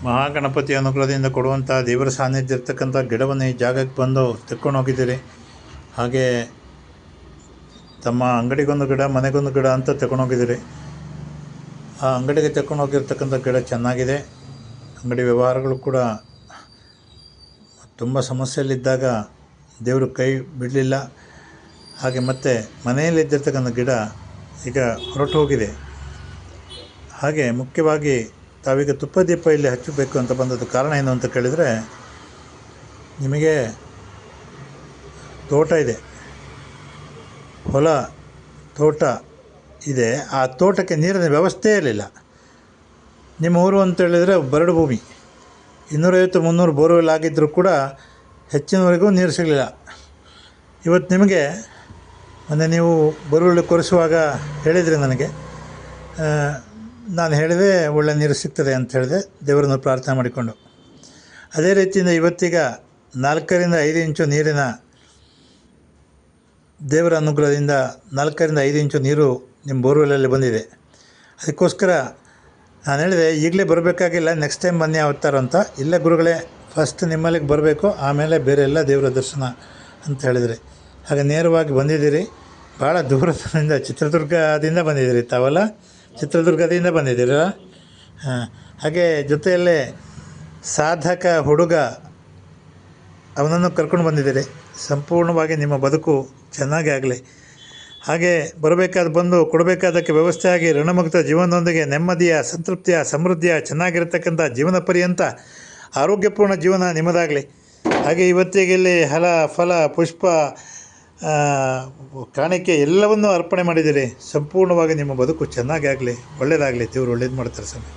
ಮಹಾಗಣಪತಿ ಅನುಗ್ರಹದಿಂದ ಕೊಡುವಂಥ ದೇವರ ಸಾನ್ನಿಧ್ಯ ಇರ್ತಕ್ಕಂಥ ಗಿಡವನ್ನು ಈ ಜಾಗಕ್ಕೆ ಬಂದು ತೆಕ್ಕೊಂಡು ಹೋಗಿದ್ದೀರಿ. ಹಾಗೆ ತಮ್ಮ ಅಂಗಡಿಗೊಂದು ಗಿಡ, ಮನೆಗೊಂದು ಗಿಡ ಅಂತ ತೆಕ್ಕೊಂಡು ಹೋಗಿದ್ದೀರಿ. ಆ ಅಂಗಡಿಗೆ ತೆಕ್ಕೊಂಡು ಹೋಗಿರ್ತಕ್ಕಂಥ ಗಿಡ ಚೆನ್ನಾಗಿದೆ. ಅಂಗಡಿ ವ್ಯವಹಾರಗಳು ಕೂಡ ತುಂಬ ಸಮಸ್ಯೆಯಲ್ಲಿದ್ದಾಗ ದೇವರು ಕೈ ಬಿಡಲಿಲ್ಲ. ಹಾಗೆ ಮತ್ತು ಮನೆಯಲ್ಲಿದ್ದಿರ್ತಕ್ಕಂಥ ಗಿಡ ಈಗ ಹೊರಟು ಹೋಗಿದೆ. ಹಾಗೆ ಮುಖ್ಯವಾಗಿ ತಾವೀಗ ತುಪ್ಪ ದೀಪ ಇಲ್ಲಿ ಹಚ್ಚಬೇಕು ಅಂತ ಬಂದದ್ದು ಕಾರಣ ಏನು ಅಂತ ಕೇಳಿದರೆ, ನಿಮಗೆ ತೋಟ ಇದೆ, ಹೊಲ ತೋಟ ಇದೆ. ಆ ತೋಟಕ್ಕೆ ನೀರಿನ ವ್ಯವಸ್ಥೆ ಇರಲಿಲ್ಲ. ನಿಮ್ಮ ಊರು ಅಂತೇಳಿದರೆ ಬರಡು ಭೂಮಿ, 250-300 ಬೋರ್ವೆಲ್ ಆಗಿದ್ದರೂ ಕೂಡ ಹೆಚ್ಚಿನವರೆಗೂ ನೀರು ಸಿಗಲಿಲ್ಲ. ಇವತ್ತು ನಿಮಗೆ ಮೊನ್ನೆ ನೀವು ಬೋರ್ವೆಲ್ ಕೊರೆಸುವಾಗ ಹೇಳಿದ್ರಿ ನನಗೆ, ನಾನು ಹೇಳಿದೆ ಒಳ್ಳೆ ನೀರು ಸಿಗ್ತದೆ ಅಂತ ಹೇಳಿದೆ, ದೇವರನ್ನು ಪ್ರಾರ್ಥನೆ ಮಾಡಿಕೊಂಡು. ಅದೇ ರೀತಿಯಿಂದ ಇವತ್ತೀಗ 4-5 ಇಂಚು ನೀರಿನ ದೇವರ ಅನುಗ್ರಹದಿಂದ 4-5 ಇಂಚು ನೀರು ನಿಮ್ಮ ಬೋರ್ವೆಲಲ್ಲಿ ಬಂದಿದೆ. ಅದಕ್ಕೋಸ್ಕರ ನಾನು ಹೇಳಿದೆ, ಈಗಲೇ ಬರಬೇಕಾಗಿಲ್ಲ, ನೆಕ್ಸ್ಟ್ ಟೈಮ್ ಬನ್ನಿ ಯಾವತ್ತಾರು ಅಂತ. ಇಲ್ಲ ಗುರುಗಳೇ, ಫಸ್ಟ್ ನಿಮ್ಮಲ್ಲಿಗೆ ಬರಬೇಕು, ಆಮೇಲೆ ಬೇರೆ ಎಲ್ಲ ದೇವರ ದರ್ಶನ ಅಂತ ಹೇಳಿದ್ರಿ. ಹಾಗೆ ನೇರವಾಗಿ ಬಂದಿದ್ದೀರಿ. ಭಾಳ ದೂರದಿಂದ ಚಿತ್ರದುರ್ಗದಿಂದ ಬಂದಿದ್ದೀರಿ ತಾವಲ್ಲ? ಚಿತ್ರದುರ್ಗದಿಂದ ಬಂದಿದ್ದೀರ. ಹಾಗೆ ಜೊತೆಯಲ್ಲೇ ಸಾಧಕ ಹುಡುಗ, ಅವನನ್ನು ಕರ್ಕೊಂಡು ಬಂದಿದ್ದೀರಿ. ಸಂಪೂರ್ಣವಾಗಿ ನಿಮ್ಮ ಬದುಕು ಚೆನ್ನಾಗಿ ಆಗಲಿ. ಹಾಗೆ ಬರಬೇಕಾದ ಬಂದು ಕೊಡಬೇಕಾದಕ್ಕೆ ವ್ಯವಸ್ಥೆ ಆಗಿ ಋಣಮುಕ್ತ ಜೀವನದೊಂದಿಗೆ ನೆಮ್ಮದಿಯ, ಸಂತೃಪ್ತಿಯ, ಸಮೃದ್ಧಿಯ, ಚೆನ್ನಾಗಿರ್ತಕ್ಕಂಥ ಜೀವನ ಪರ್ಯಂತ ಆರೋಗ್ಯಪೂರ್ಣ ಜೀವನ ನಿಮ್ಮದಾಗಲಿ. ಹಾಗೆ ಇವತ್ತಿಗೆ ಇಲ್ಲಿ ಫಲ ಪುಷ್ಪ ಕಾಣಿಕೆ ಎಲ್ಲವನ್ನೂ ಅರ್ಪಣೆ ಮಾಡಿದ್ದೀರಿ. ಸಂಪೂರ್ಣವಾಗಿ ನಿಮ್ಮ ಬದುಕು ಚೆನ್ನಾಗಿ ಆಗಲಿ, ಒಳ್ಳೆಯದಾಗಲಿ. ದೇವರು ಒಳ್ಳೇದು ಮಾಡ್ತಾರೆ ಸ್ವಾಮಿ.